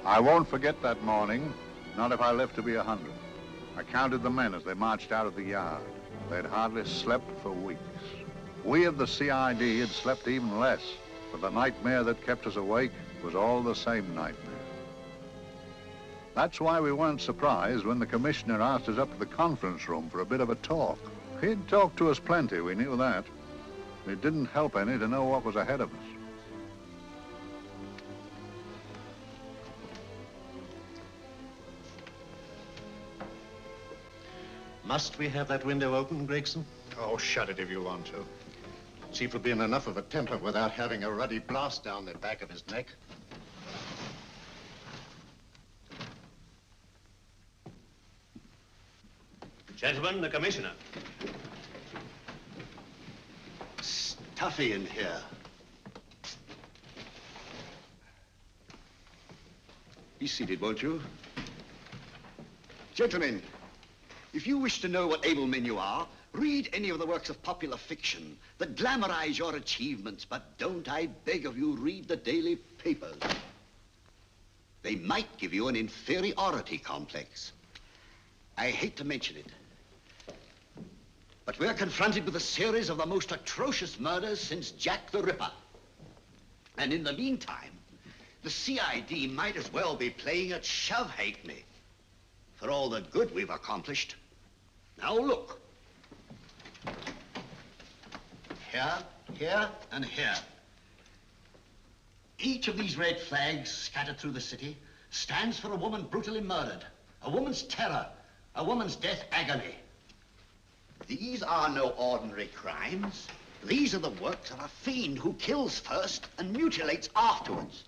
I won't forget that morning, not if I live to be 100. I counted the men as they marched out of the yard. They'd hardly slept for weeks. We of the CID had slept even less, but the nightmare that kept us awake was all the same nightmare. That's why we weren't surprised when the commissioner asked us up to the conference room for a bit of a talk. He'd talked to us plenty, we knew that. It didn't help any to know what was ahead of us. Must we have that window open, Gregson? Oh, shut it if you want to. Chief will be in enough of a temper without having a ruddy blast down the back of his neck. Gentlemen, the commissioner. Stuffy in here. Be seated, won't you? Gentlemen, if you wish to know what able men you are, read any of the works of popular fiction that glamorize your achievements, but don't, I beg of you, read the daily papers. They might give you an inferiority complex. I hate to mention it, but we're confronted with a series of the most atrocious murders since Jack the Ripper. And in the meantime, the CID might as well be playing at shove-hake-me for all the good we've accomplished. Now look. Here, here, and here. Each of these red flags scattered through the city stands for a woman brutally murdered, a woman's terror, a woman's death agony. These are no ordinary crimes. These are the works of a fiend who kills first and mutilates afterwards.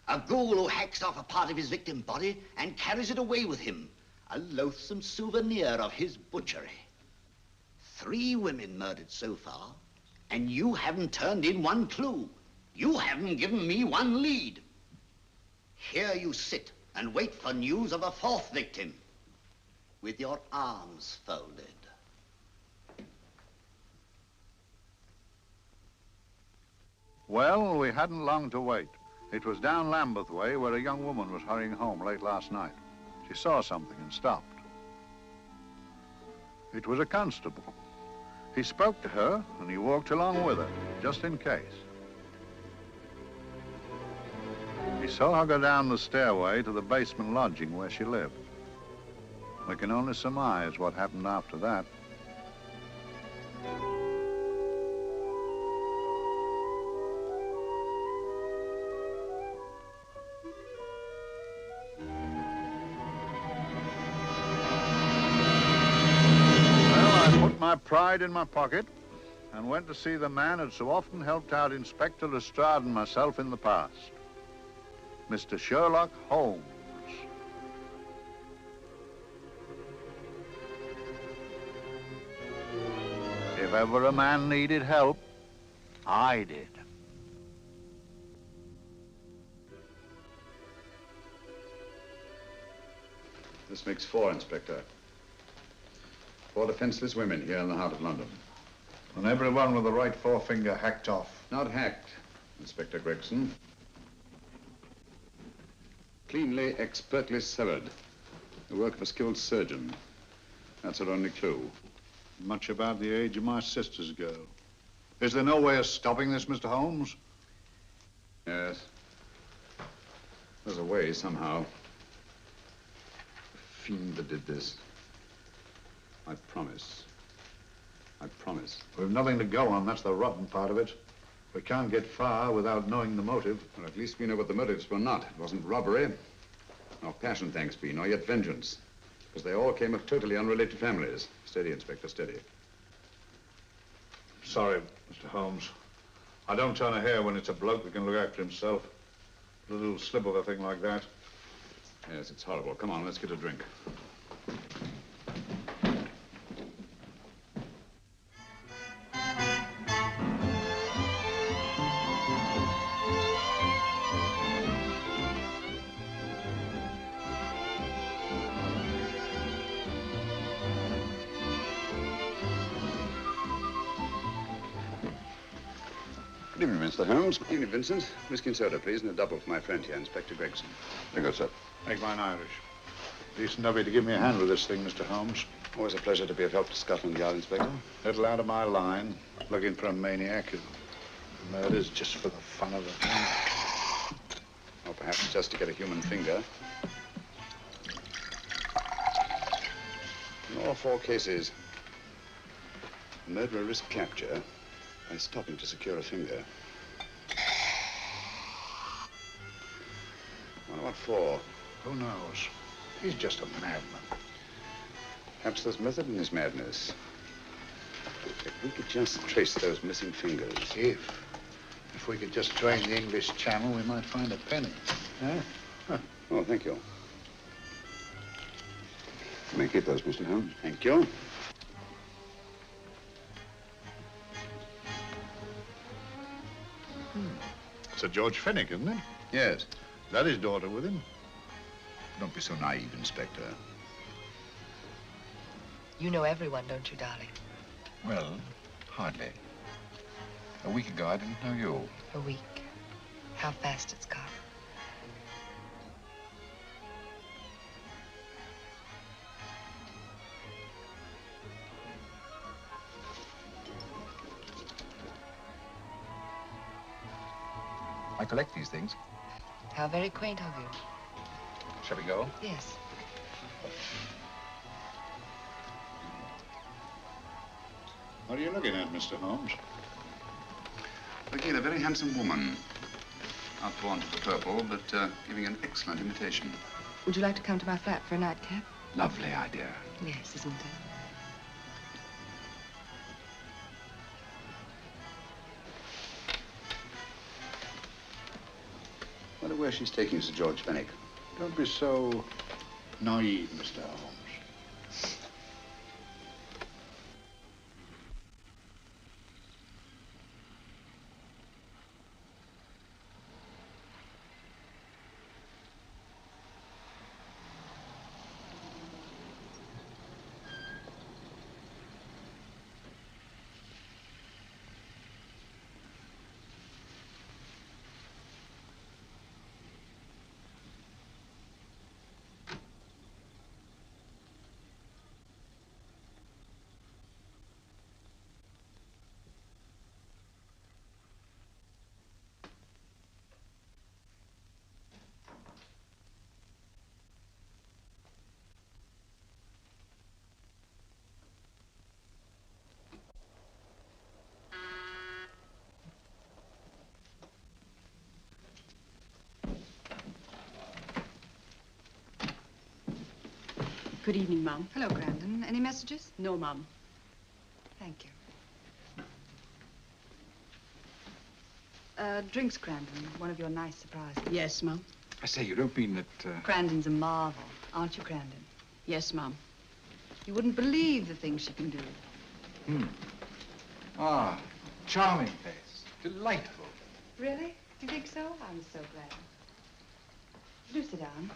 A ghoul who hacks off a part of his victim body and carries it away with him, a loathsome souvenir of his butchery. 3 women murdered so far, and you haven't turned in one clue. You haven't given me one lead. Here you sit and wait for news of a 4th victim, with your arms folded. Well, we hadn't long to wait. It was down Lambeth Way where a young woman was hurrying home late last night. She saw something and stopped. It was a constable. He spoke to her and he walked along with her, just in case. He saw her go down the stairway to the basement lodging where she lived. We can only surmise what happened after that. My pride in my pocket and went to see the man who'd so often helped out Inspector Lestrade and myself in the past, Mr. Sherlock Holmes. If ever a man needed help, I did. This makes 4, Inspector. 4 defenseless women here in the heart of London. And everyone with the right forefinger hacked off. Not hacked, Inspector Gregson. Cleanly, expertly severed. The work of a skilled surgeon. That's our only clue. Much about the age of my sister's girl. Is there no way of stopping this, Mr. Holmes? Yes. There's a way, somehow. The fiend that did this. I promise. I promise. We've nothing to go on. That's the rotten part of it. We can't get far without knowing the motive. Well, at least we know what the motives were not. It wasn't robbery, nor passion, thanks be, nor yet vengeance. Because they all came of totally unrelated families. Steady, Inspector, steady. Sorry, Mr. Holmes. I don't turn a hair when it's a bloke that can look after himself. A little slip of a thing like that. Yes, it's horrible. Come on, let's get a drink. Good evening, Mr. Holmes. Good evening, Vincent. Whiskey and soda, please, and a double for my friend here, Inspector Gregson. Very good, sir. Make mine Irish. Decent of you to give me a hand with this thing, Mr. Holmes. Always a pleasure to be of help to Scotland Yard, Inspector. Little out of my line, looking for a maniac who murders just for the fun of it. Or perhaps just to get a human finger. In all 4 cases, the murderer risked capture by stopping to secure a finger. Wonder what for? Who knows? He's just a madman. Perhaps there's method in his madness. If we could just trace those missing fingers. If we could just drain the English Channel, we might find a penny. Huh? Oh, thank you. You may keep those, Mr. Holmes. Thank you. Sir George Fenwick, isn't it? Yes. Is that his daughter with him? Don't be so naive, Inspector. You know everyone, don't you, darling? Well, hardly. A week ago, I didn't know you. A week. How fast it's gone. I collect these things. How very quaint of you. Shall we go? Yes. What are you looking at, Mr. Holmes? Again, a very handsome woman. Not drawn to the purple, but giving an excellent imitation. Would you like to come to my flat for a nightcap? Lovely idea. Yes, isn't it? Wonder where she's taking Sir George Fenwick. Don't be so naive, Mr. Holmes. Good evening, Mum. Hello, Grandon. Any messages? No, Mum. Thank you. Drinks, Grandon. One of your nice surprises. Yes, Mum. I say, you don't mean that, Grandon's a marvel, aren't you, Grandon? Yes, Mum. You wouldn't believe the things she can do. Ah, charming place. Delightful. Really? Do you think so? I'm so glad. Do sit down.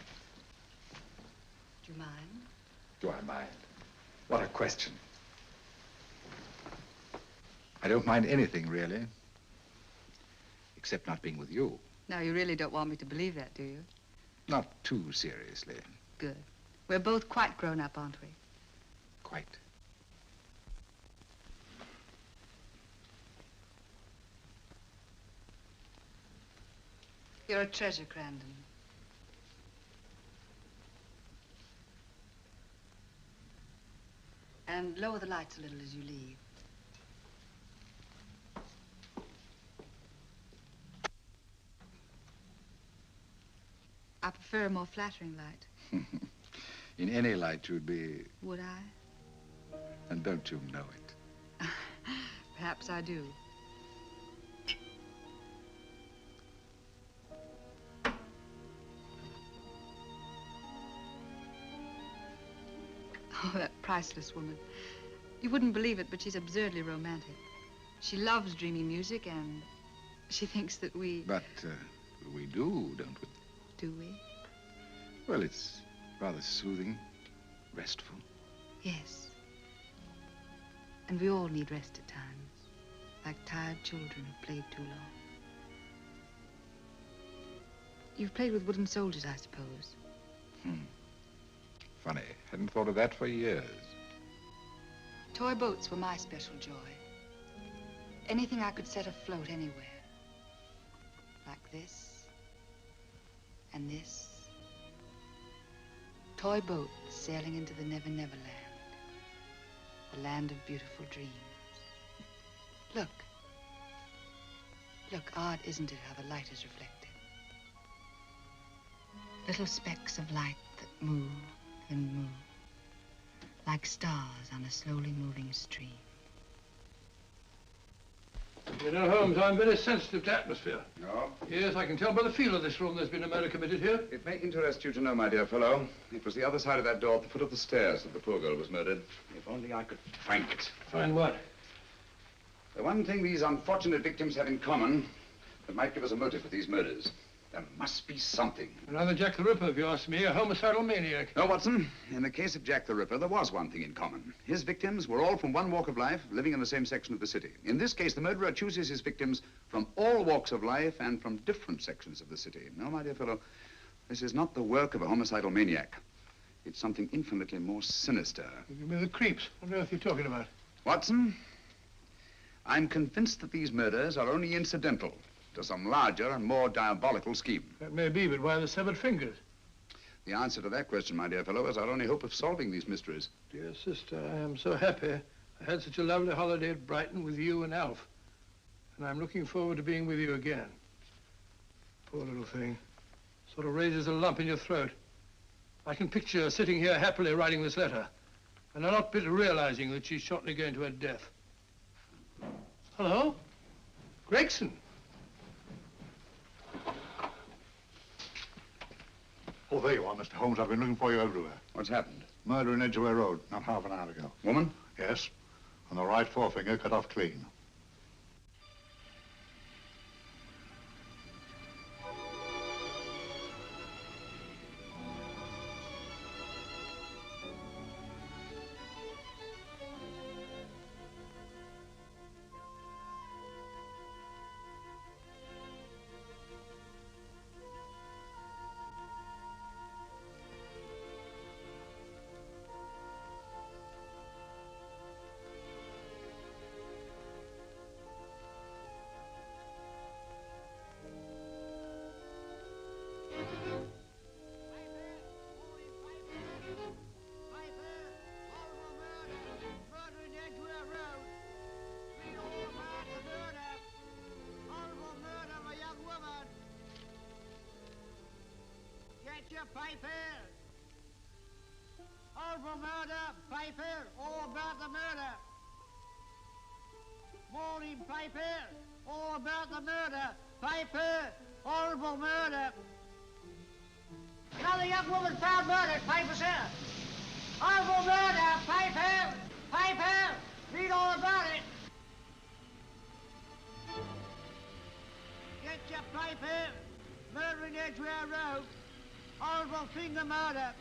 Do you mind? Do I mind? What a question. I don't mind anything, really. Except not being with you. Now, you really don't want me to believe that, do you? Not too seriously. Good. We're both quite grown up, aren't we? Quite. You're a treasure, Grandon. And lower the lights a little as you leave. I prefer a more flattering light. In any light, you'd be... Would I? And don't you know it? Perhaps I do. Oh, that priceless woman. You wouldn't believe it, but she's absurdly romantic. She loves dreamy music, and she thinks that we... But we do, don't we? Do we? Well, it's rather soothing, restful. Yes. And we all need rest at times, like tired children who've played too long. You've played with wooden soldiers, I suppose. Funny. Hadn't thought of that for years. Toy boats were my special joy. Anything I could set afloat anywhere. Like this. And this. Toy boats sailing into the Never Never Land. The land of beautiful dreams. Look. Look, odd, isn't it, how the light is reflected? Little specks of light that move and move. Like stars on a slowly moving stream. You know, Holmes, I'm very sensitive to atmosphere. No? Yes, I can tell by the feel of this room there's been a murder committed here. It may interest you to know, my dear fellow, it was the other side of that door at the foot of the stairs that the poor girl was murdered. If only I could find it. Find what? The one thing these unfortunate victims have in common that might give us a motive for these murders. There must be something. Another Jack the Ripper, if you ask me, a homicidal maniac. No, Watson. In the case of Jack the Ripper, there was one thing in common. His victims were all from one walk of life, living in the same section of the city. In this case, the murderer chooses his victims from all walks of life and from different sections of the city. No, my dear fellow, this is not the work of a homicidal maniac. It's something infinitely more sinister. You give me the creeps. What on earth are you talking about? Watson, I'm convinced that these murders are only incidental to some larger and more diabolical scheme. That may be, but why the severed fingers? The answer to that question, my dear fellow, is our only hope of solving these mysteries. Dear sister, I am so happy. I had such a lovely holiday at Brighton with you and Alf. And I'm looking forward to being with you again. Poor little thing. Sort of raises a lump in your throat. I can picture her sitting here happily writing this letter. And I'm not bit realizing that she's shortly going to her death. Hello? Gregson. Oh, there you are, Mr. Holmes. I've been looking for you everywhere. What's happened? Murder in Edgware Road, not half an hour ago. Woman? Yes. And the right forefinger cut off clean. Piper! Horrible murder, Piper! All about the murder! Morning, Piper! All about the murder! Piper! Horrible murder! Another young woman found murdered, Piper, sir! Horrible murder, Piper! Piper! Read all about it! Get your Piper! Murder in Edgware Road! Horrible finger murder.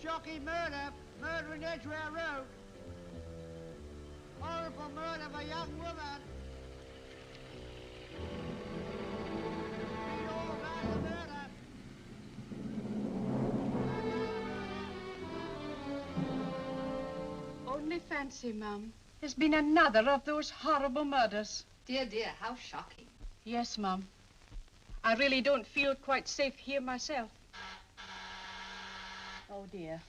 Shocking murder. Murder in Edgware Road. Horrible murder of a young woman. Read all about the murder. Only fancy, Mum. There's been another of those horrible murders. Dear, dear, how shocking. Yes, Mum. I really don't feel quite safe here myself. Oh, dear.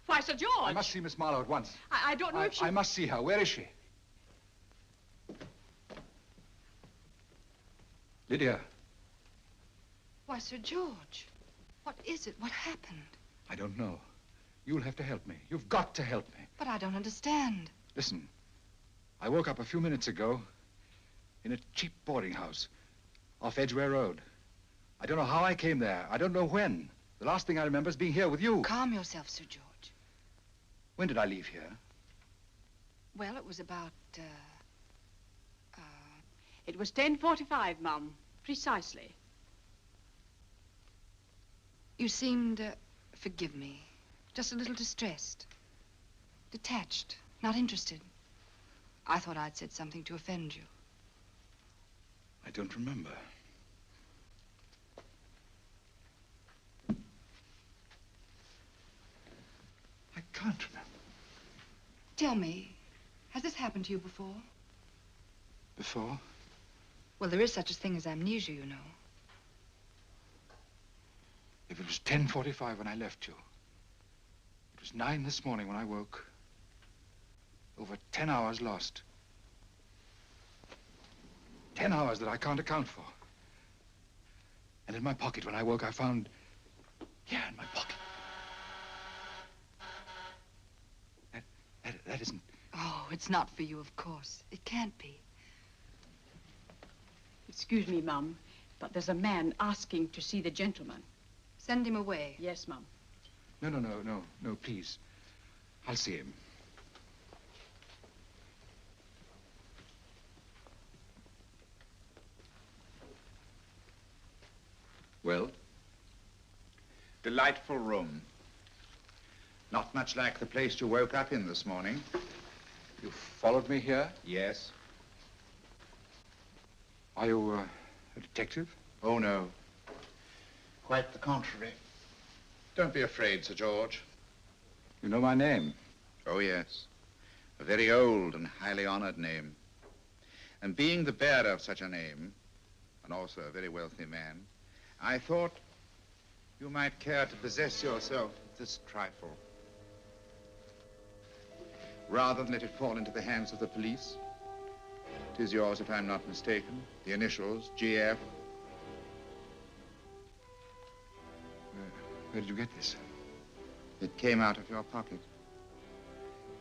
Why, Sir George! I must see Miss Marlowe at once. I don't know if she... I must see her. Where is she? Lydia. Why, Sir George, what is it? What happened? I don't know. You'll have to help me. You've got to help me. But I don't understand. Listen, I woke up a few minutes ago in a cheap boarding house off Edgware Road. I don't know how I came there. I don't know when. The last thing I remember is being here with you. Calm yourself, Sir George. When did I leave here? Well, it was about, It was 10:45, Mum. Precisely. You seemed, forgive me, just a little distressed. Detached, not interested. I thought I'd said something to offend you. I don't remember. I can't remember. Tell me, has this happened to you before? Before? Well, there is such a thing as amnesia, you know. If it was 10:45 when I left you, it was 9 this morning when I woke. Over 10 hours lost. 10 hours that I can't account for. And in my pocket when I woke, I found... Yeah, in my pocket. That isn't... Oh, it's not for you, of course. It can't be. Excuse me, Mum, but there's a man asking to see the gentleman. Send him away. Yes, Mum. No, please. I'll see him. Well? Delightful room. Not much like the place you woke up in this morning. You followed me here? Yes. Are you a detective? Oh, no. Quite the contrary. Don't be afraid, Sir George. You know my name? Oh, yes. A very old and highly honored name. And being the bearer of such a name, and also a very wealthy man, I thought you might care to possess yourself of this trifle. Rather than let it fall into the hands of the police. It is yours, if I'm not mistaken. The initials, GF. Where did you get this? It came out of your pocket.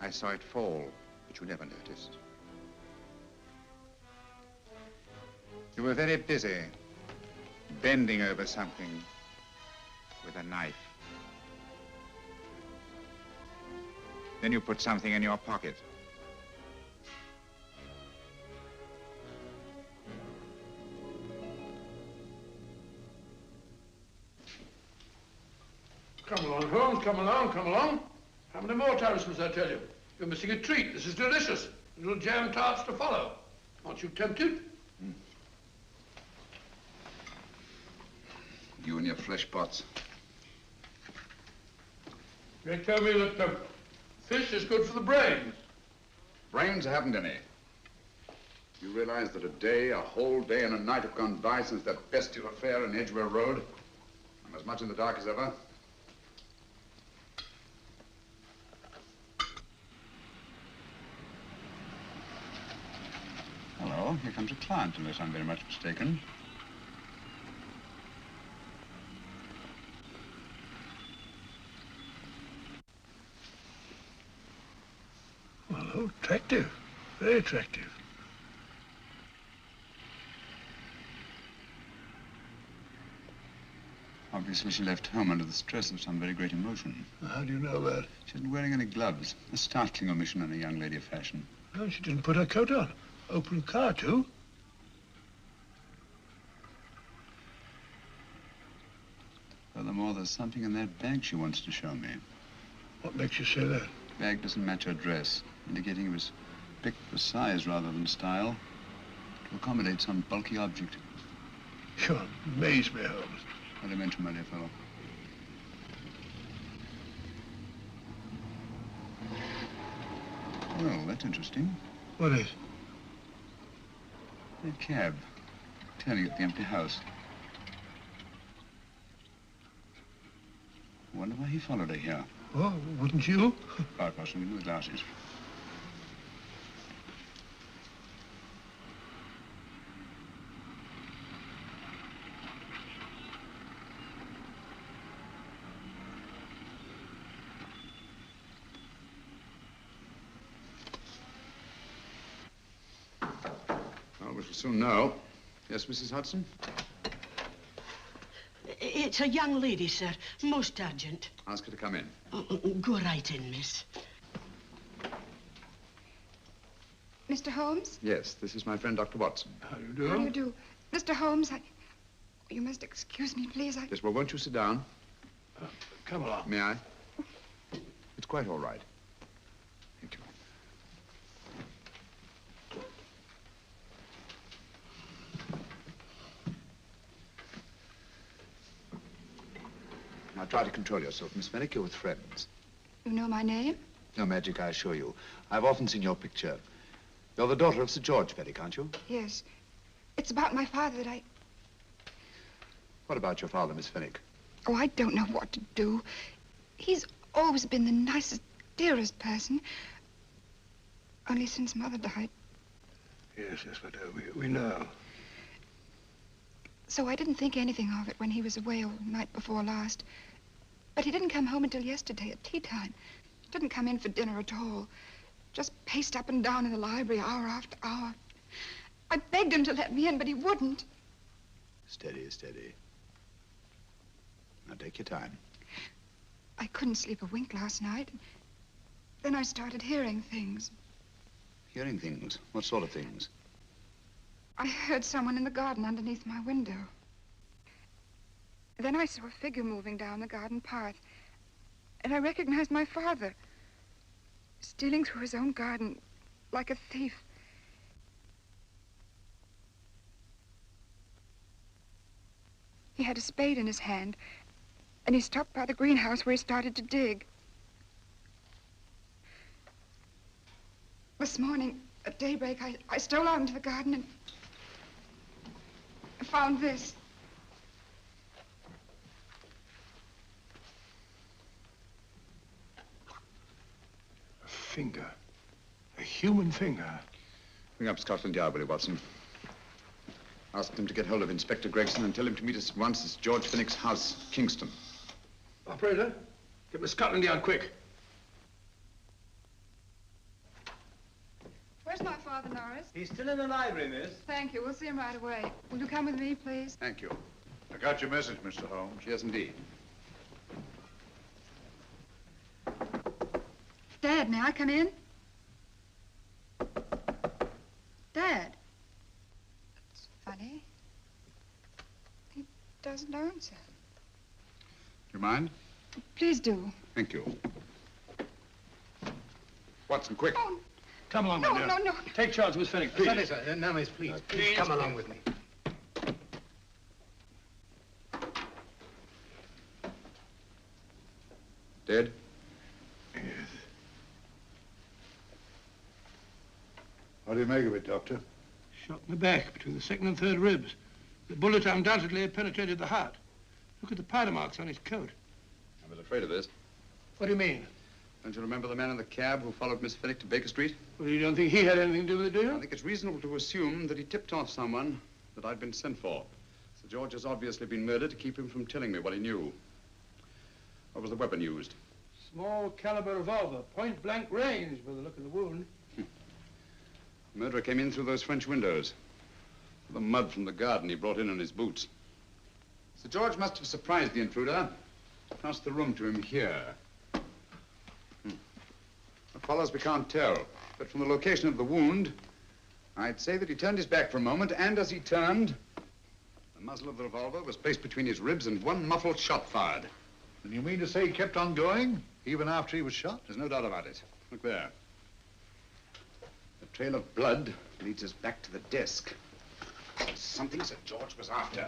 I saw it fall, but you never noticed. You were very busy, bending over something with a knife. Then you put something in your pocket. Come along, Holmes, come along, come along. How many more times must I tell you? You're missing a treat. This is delicious. Little jam tarts to follow. Aren't you tempted? You and your flesh pots. They tell me that fish is good for the brains. Brains haven't any. You realize that a whole day and a night have gone by since that bestial affair in Edgware Road? I'm as much in the dark as ever. Hello, here comes a client, unless I'm very much mistaken. Well, attractive. Very attractive. Obviously, she left home under the stress of some very great emotion. How do you know that? She isn't wearing any gloves. A startling omission on a young lady of fashion. No, she didn't put her coat on. Open car, too. Furthermore, there's something in that bag she wants to show me. What makes you say that? The bag doesn't match her dress, indicating it was picked for size rather than style, to accommodate some bulky object. You amaze me, Holmes. What do you mention, my dear fellow? Well, that's interesting. What is? That cab, turning at the empty house. I wonder why he followed her here. Oh, wouldn't you? Quite possibly with glasses. Well, we shall soon know. Yes, Mrs. Hudson? It's a young lady, sir. Most urgent. Ask her to come in. Go right in, miss. Mr. Holmes? Yes, this is my friend, Dr. Watson. How do you do? How do you do? Mr. Holmes, you must excuse me, please. Yes, well, won't you sit down? Come along. May I? It's quite all right. Thank you. Now try to control yourself, Miss Fenwick. You're with friends. You know my name? No magic, I assure you. I've often seen your picture. You're the daughter of Sir George Fenwick, aren't you? Yes. It's about my father that I... What about your father, Miss Fenwick? Oh, I don't know what to do. He's always been the nicest, dearest person. Only since Mother died. Yes, but we know. So I didn't think anything of it when he was away all night before last. But he didn't come home until yesterday at tea time. Didn't come in for dinner at all. Just paced up and down in the library hour after hour. I begged him to let me in, but he wouldn't. Steady, steady. Now take your time. I couldn't sleep a wink last night. Then I started hearing things. Hearing things? What sort of things? I heard someone in the garden underneath my window. Then I saw a figure moving down the garden path. And I recognized my father. Stealing through his own garden like a thief. He had a spade in his hand. And he stopped by the greenhouse where he started to dig. This morning, at daybreak, I stole out into the garden and found this. A finger. A human finger. Bring up Scotland Yard, will you, Watson? Ask them to get hold of Inspector Gregson and tell him to meet us at once at George Fenwick's house, Kingston. Operator, get me Scotland Yard quick. Where's my father, Norris? He's still in the library, miss. Thank you. We'll see him right away. Will you come with me, please? Thank you. I got your message, Mr. Holmes. Yes, indeed. Dad, may I come in? Dad. That's funny. He doesn't answer. Do you mind? Please do. Thank you. Watson, quick. Oh, Come along, no, my dear. no, no. Take charge, Miss Fenwick, please. Sorry, sir. Now, miss, please. Please come along with me. Dead? Yes. What do you make of it, Doctor? Shot in the back between the second and third ribs. The bullet undoubtedly had penetrated the heart. Look at the powder marks on his coat. I was afraid of this. What do you mean? Don't you remember the man in the cab who followed Miss Fenwick to Baker Street? Well, you don't think he had anything to do with it, do I you? think it's reasonable to assume that he tipped off someone that I'd been sent for. Sir George has obviously been murdered to keep him from telling me what he knew. What was the weapon used? Small caliber revolver, point blank range by the look of the wound. The murderer came in through those French windows. The mud from the garden he brought in on his boots. Sir George must have surprised the intruder. Crossed the room to him here. What follows, we can't tell. But from the location of the wound, I'd say that he turned his back for a moment, and as he turned, the muzzle of the revolver was placed between his ribs and one muffled shot fired. And you mean to say he kept on going, even after he was shot? There's no doubt about it. Look there. The trail of blood leads us back to the desk. Something Sir George was after.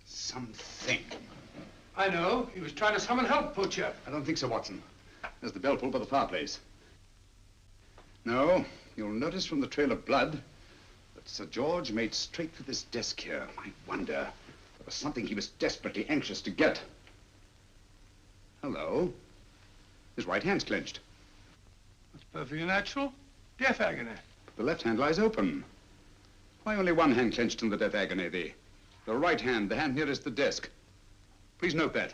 Something. I know. He was trying to summon help, poor chap. I don't think so, Watson. There's the bell pull by the fireplace. No, you'll notice from the trail of blood that Sir George made straight for this desk here. I wonder, there was something he was desperately anxious to get. Hello. His right hand's clenched. That's perfectly natural. Death agony. The left hand lies open. Why only one hand clenched in the death agony? The right hand, the hand nearest the desk. Please note that.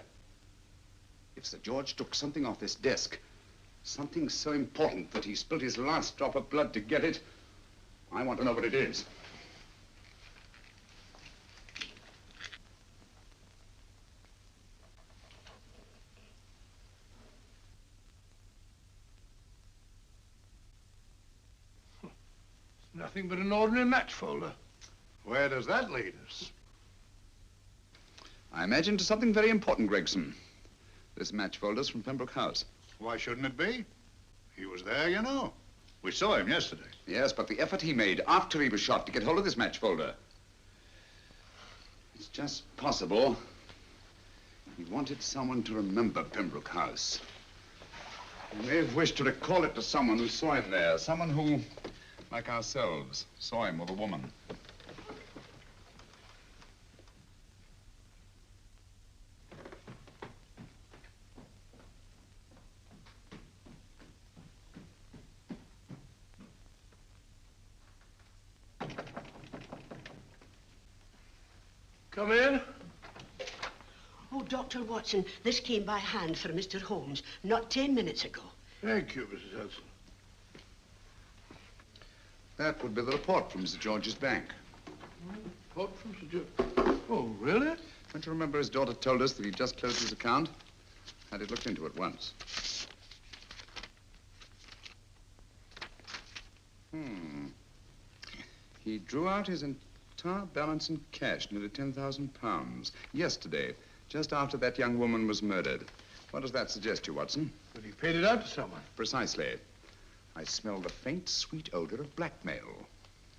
If Sir George took something off this desk, something so important that he spilled his last drop of blood to get it, I want to know what it is. Nothing but an ordinary match folder. Where does that lead us? I imagine to something very important, Gregson. This match folder's from Pembroke House. Why shouldn't it be? He was there, you know. We saw him yesterday. Yes, but the effort he made after he was shot to get hold of this match folder. It's just possible he wanted someone to remember Pembroke House. He may have wished to recall it to someone who saw him there. Someone who, like ourselves, saw him with a woman. Come in. Oh, Dr. Watson, this came by hand for Mr. Holmes not 10 minutes ago. Thank you, Mrs. Hudson. That would be the report from Mr. George's bank. Report from Sir George. Oh, really? Don't you remember his daughter told us that he'd just closed his account? Had it looked into at once. He drew out his entire balance in cash, nearly £10,000, yesterday, just after that young woman was murdered. What does that suggest you, Watson? But he paid it out to someone. Precisely. I smell the faint, sweet odor of blackmail.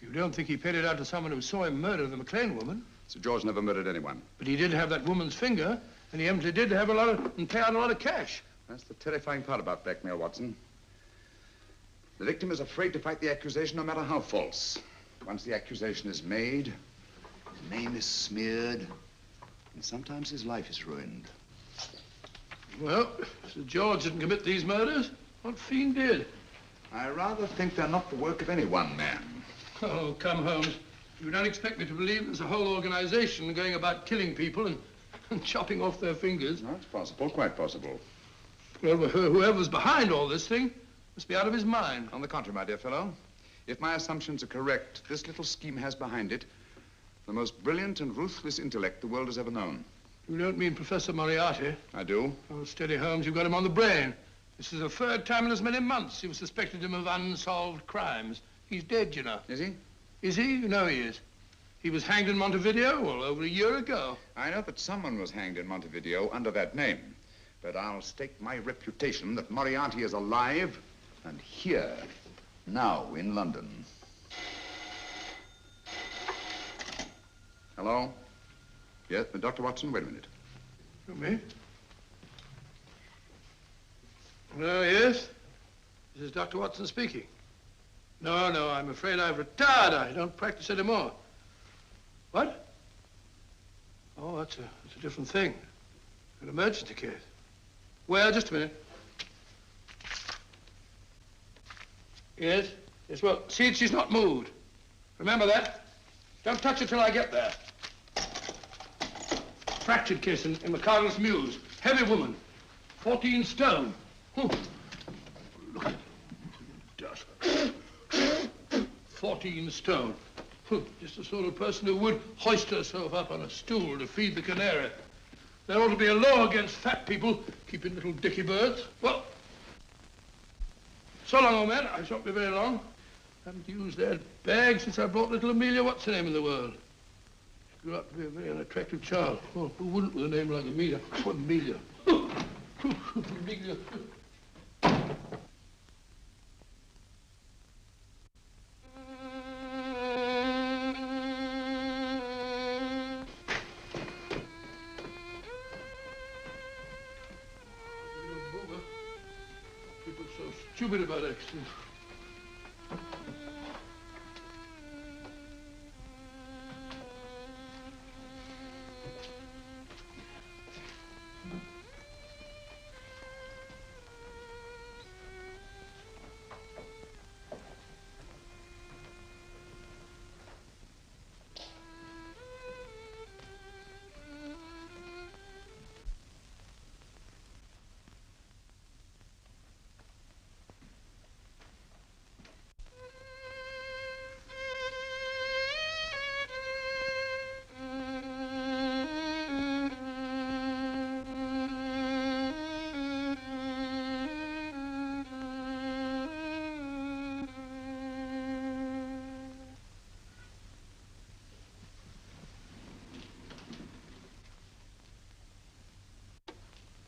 You don't think he paid it out to someone who saw him murder the McLean woman? Sir George never murdered anyone. But he did have that woman's finger, and he evidently did have and pay out a lot of cash. That's the terrifying part about blackmail, Watson. The victim is afraid to fight the accusation, no matter how false. Once the accusation is made, his name is smeared, and sometimes his life is ruined. Well, Sir George didn't commit these murders. What fiend did? I rather think they're not the work of any one man. Oh, come, Holmes. You don't expect me to believe there's a whole organization going about killing people and chopping off their fingers. No, it's possible, quite possible. Well, whoever's behind all this thing must be out of his mind. On the contrary, my dear fellow, if my assumptions are correct, this little scheme has behind it the most brilliant and ruthless intellect the world has ever known. You don't mean Professor Moriarty? I do. Oh, steady, Holmes. You've got him on the brain. This is the third time in as many months you've suspected him of unsolved crimes. He's dead, you know. Is he? Is he? You know he is. He was hanged in Montevideo, well, over a year ago. I know that someone was hanged in Montevideo under that name. But I'll stake my reputation that Moriarty is alive and here, now in London. Hello? Yes, Dr. Watson, wait a minute. You me? Oh, yes? This is Dr. Watson speaking. No, I'm afraid I've retired. I don't practice anymore. What? Oh, that's a different thing. An emergency case. Well, just a minute. Yes? Yes, well, see that she's not moved. Remember that? Don't touch her till I get there. Fractured case in McCardle's Mews. Heavy woman. 14 stone. Look at it. 14 stone. Just the sort of person who would hoist herself up on a stool to feed the canary. There ought to be a law against fat people keeping little dicky birds. Well, so long, old man. I shan't be very long. Haven't used that bag since I brought little Amelia. What's her name in the world? She grew up to be a very unattractive child. Well, who wouldn't with a name like Amelia? Oh, Amelia. Amelia. People so stupid about accidents.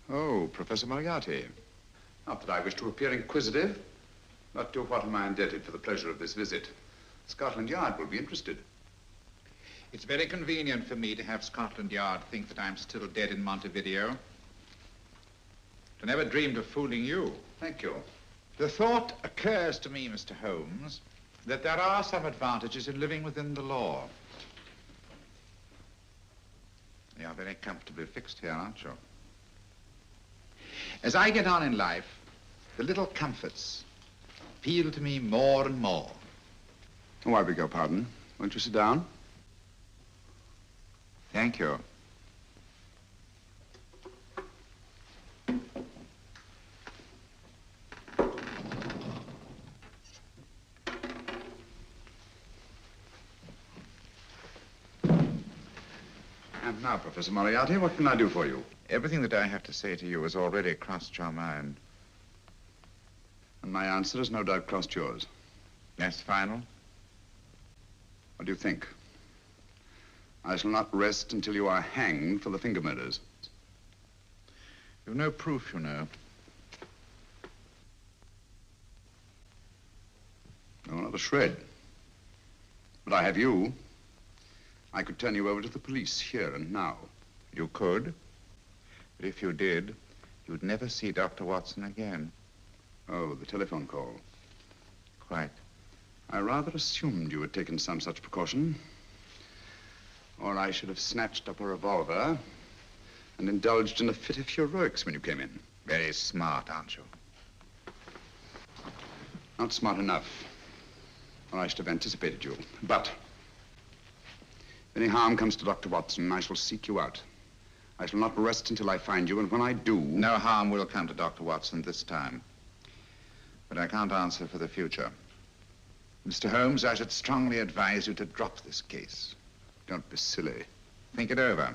Oh, Professor Moriarty. Not that I wish to appear inquisitive, but to what am I indebted for the pleasure of this visit? Scotland Yard will be interested. It's very convenient for me to have Scotland Yard think that I'm still dead in Montevideo. I never dreamed of fooling you. Thank you. The thought occurs to me, Mr. Holmes, that there are some advantages in living within the law. You're very comfortably fixed here, aren't you? As I get on in life, the little comforts appeal to me more and more. Oh, I beg your pardon. Won't you sit down? Thank you. And now, Professor Moriarty, what can I do for you? Everything that I have to say to you has already crossed your mind. And my answer has no doubt crossed yours. That's final? What do you think? I shall not rest until you are hanged for the finger murders. You've no proof, you know. No, not a shred. But I have you. I could turn you over to the police here and now. You could. But if you did, you'd never see Dr. Watson again. Oh, the telephone call. Quite. I rather assumed you had taken some such precaution. Or I should have snatched up a revolver and indulged in a fit of heroics when you came in. Very smart, aren't you? Not smart enough, or I should have anticipated you. But if any harm comes to Dr. Watson, I shall seek you out. I shall not rest until I find you, and when I do... No harm will come to Dr. Watson this time. But I can't answer for the future. Mr. Holmes, I should strongly advise you to drop this case. Don't be silly. Think it over.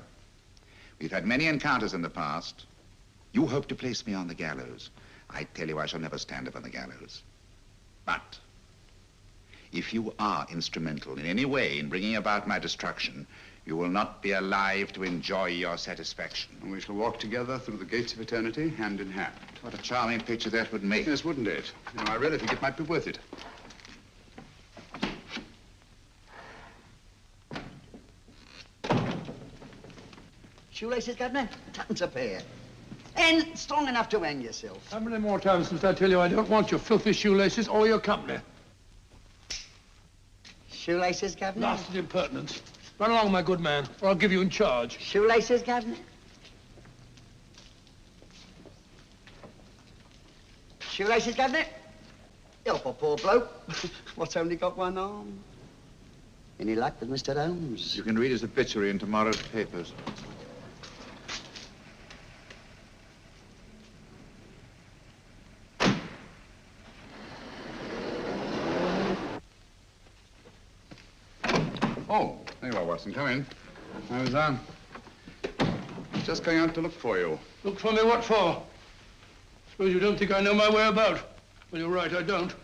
We've had many encounters in the past. You hope to place me on the gallows. I tell you, I shall never stand up on the gallows. But if you are instrumental in any way in bringing about my destruction, you will not be alive to enjoy your satisfaction. And we shall walk together through the gates of eternity, hand in hand. What a charming picture that would make. Yes, wouldn't it? You know, I really think it might be worth it. Shoelaces, Governor? Tuppence a pair. And strong enough to hang yourself. How many more times must I tell you I don't want your filthy shoelaces or your company? Shoelaces, Governor? Blasted impertinence. Run along, my good man, or I'll give you in charge. Shoelaces, Governor? Shoelaces, Governor? Help a poor bloke. What's only got one arm? Any luck with Mr. Holmes? You can read his obituary in tomorrow's papers. Oh, there you are, Watson. Come in. I was, just going out to look for you. Look for me what for? Suppose you don't think I know my way about. Well, you're right, I don't.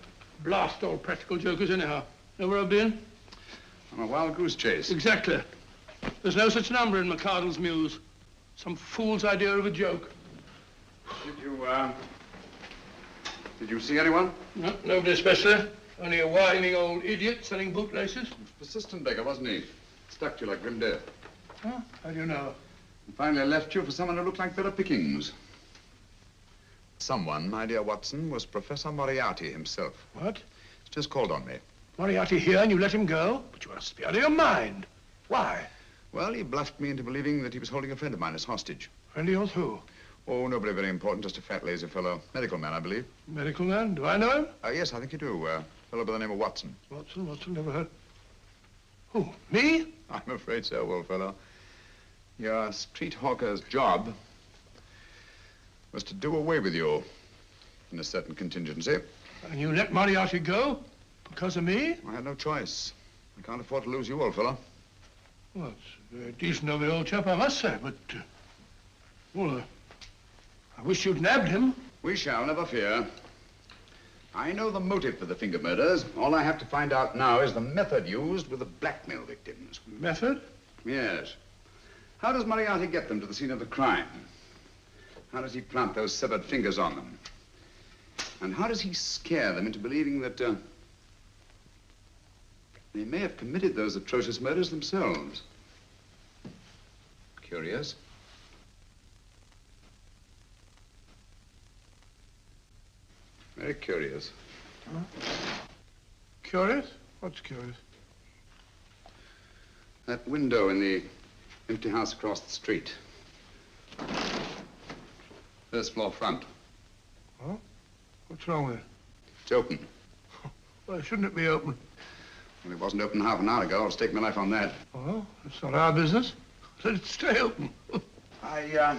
Blast all practical jokers anyhow. Know where I've been? On a wild goose chase. Exactly. There's no such number in McCardle's Muse. Some fool's idea of a joke. Did you see anyone? No, nobody especially. Only a whining old idiot selling bootlaces. Persistent beggar, wasn't he? Stuck to you like grim death. Huh? How do you know? And finally left you for someone who looked like better pickings. Someone, my dear Watson, was Professor Moriarty himself. What? He's just called on me. Moriarty here and you let him go? But you must be out of your mind. Why? Well, he bluffed me into believing that he was holding a friend of mine as hostage. Friend of yours who? Oh, nobody very important, just a fat, lazy fellow. Medical man, I believe. Medical man? Do I know him? Yes, I think you do. A fellow by the name of Watson. Watson, never heard. Who, me? I'm afraid so, old fellow. Your street hawker's job was to do away with you in a certain contingency. And you let Moriarty go? Because of me? I had no choice. I can't afford to lose you, old fellow. Well, it's very decent of the old chap, I must say, but... I wish you'd nabbed him. We shall, never fear. I know the motive for the finger murders. All I have to find out now is the method used with the blackmail victims. Method? Yes. How does Moriarty get them to the scene of the crime? How does he plant those severed fingers on them? And how does he scare them into believing that they may have committed those atrocious murders themselves? Curious. Very curious. Huh? Curious? What's curious? That window in the empty house across the street. First floor front. Huh? What's wrong with it? It's open. Why shouldn't it be open? Well, it wasn't open half an hour ago. I'll stake my life on that. Well, it's not our business. Let it stay open. I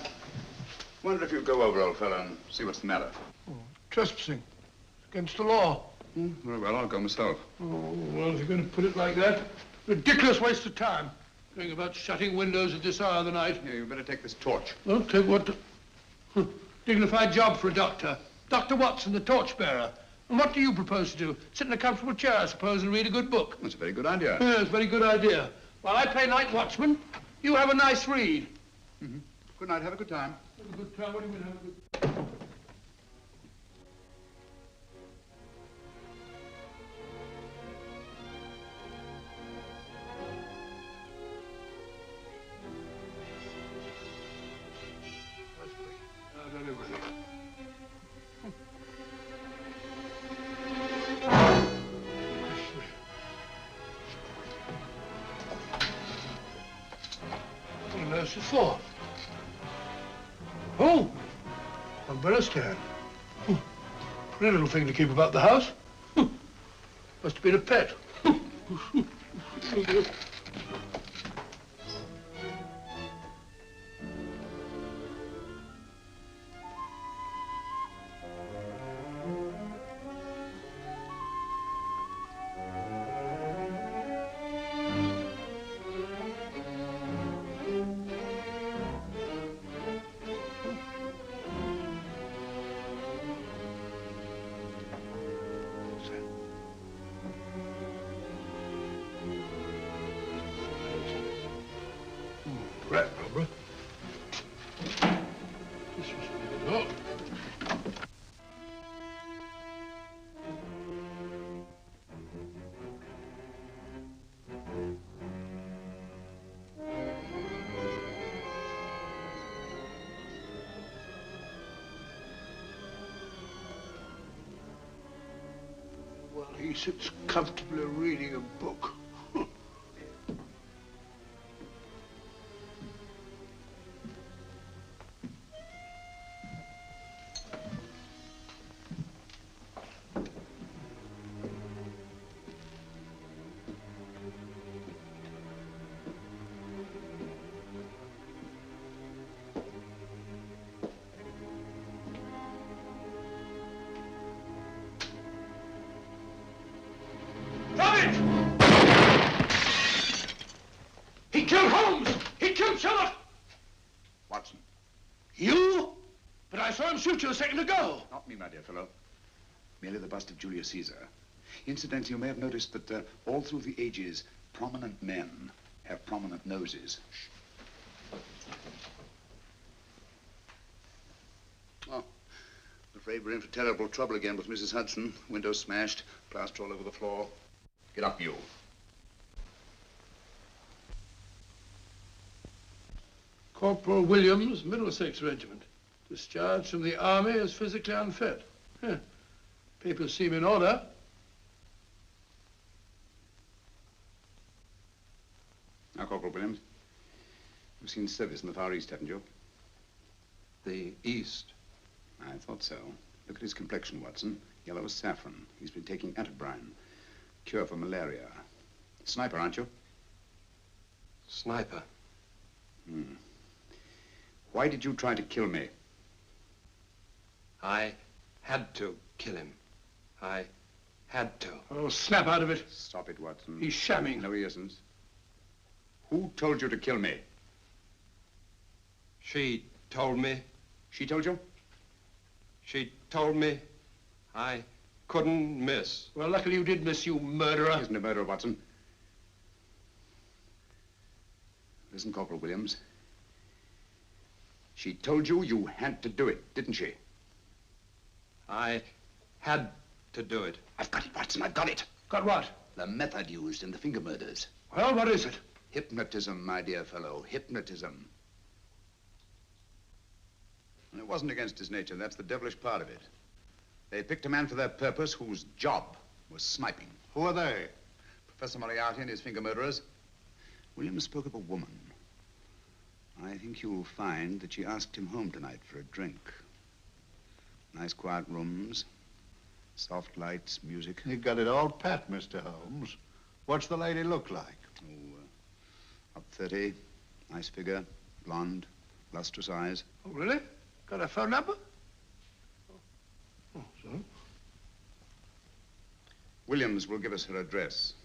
wondered if you'd go over, old fellow, and see what's the matter. Oh, trespassing. It's against the law. Very well, I'll go myself. Oh, well, if you're going to put it like that, ridiculous waste of time. Going about shutting windows at this hour of the night. Yeah, you better take this torch. Well, take what? Dignified job for a doctor. Dr. Watson, the torchbearer. And what do you propose to do? Sit in a comfortable chair, I suppose, and read a good book? That's a very good idea. Yes, very good idea. While I play night watchman, you have a nice read. Mm-hmm. Good night. Have a good time. Have a good time? What do you mean, have a good time? What's it for? Oh, umbrella stand. Pretty little thing to keep about the house. Must have been a pet. Rat rubber. This must be the door. Well, he sits comfortably reading a book. He killed Holmes! He killed Sherlock! Watson. You? But I saw him shoot you a second ago. Not me, my dear fellow. Merely the bust of Julius Caesar. Incidentally, you may have noticed that all through the ages, prominent men have prominent noses. Oh, I'm afraid we're in for terrible trouble again with Mrs. Hudson. Windows smashed, plaster all over the floor. Get up, you. Corporal Williams, Middlesex Regiment. Discharged from the army as physically unfit. Papers seem in order. Now, Corporal Williams, you've seen service in the Far East, haven't you? The East? I thought so. Look at his complexion, Watson. Yellow as saffron. He's been taking atabrine. Cure for malaria. Sniper, aren't you? Sniper. Why did you try to kill me? I had to kill him. I had to. Oh, snap out of it. Stop it, Watson. He's shamming. No, he isn't. Who told you to kill me? She told me. She told you? She told me I couldn't miss. Well, luckily you did miss, you murderer. He isn't a murderer, Watson. Listen, Corporal Williams. She told you you had to do it, didn't she? I had to do it. I've got it, Watson, I've got it. Got what? The method used in the finger murders. Well, what is it? Hypnotism, my dear fellow, hypnotism. And it wasn't against his nature, that's the devilish part of it. They picked a man for their purpose whose job was sniping. Who are they? Professor Moriarty and his finger murderers. Williams spoke of a woman. I think you'll find that she asked him home tonight for a drink. Nice quiet rooms, soft lights, music. You've got it all pat, Mr. Holmes. What's the lady look like? Up 30, nice figure, blonde, lustrous eyes. Oh, really? Got a phone number? Oh, so? Williams will give us her address.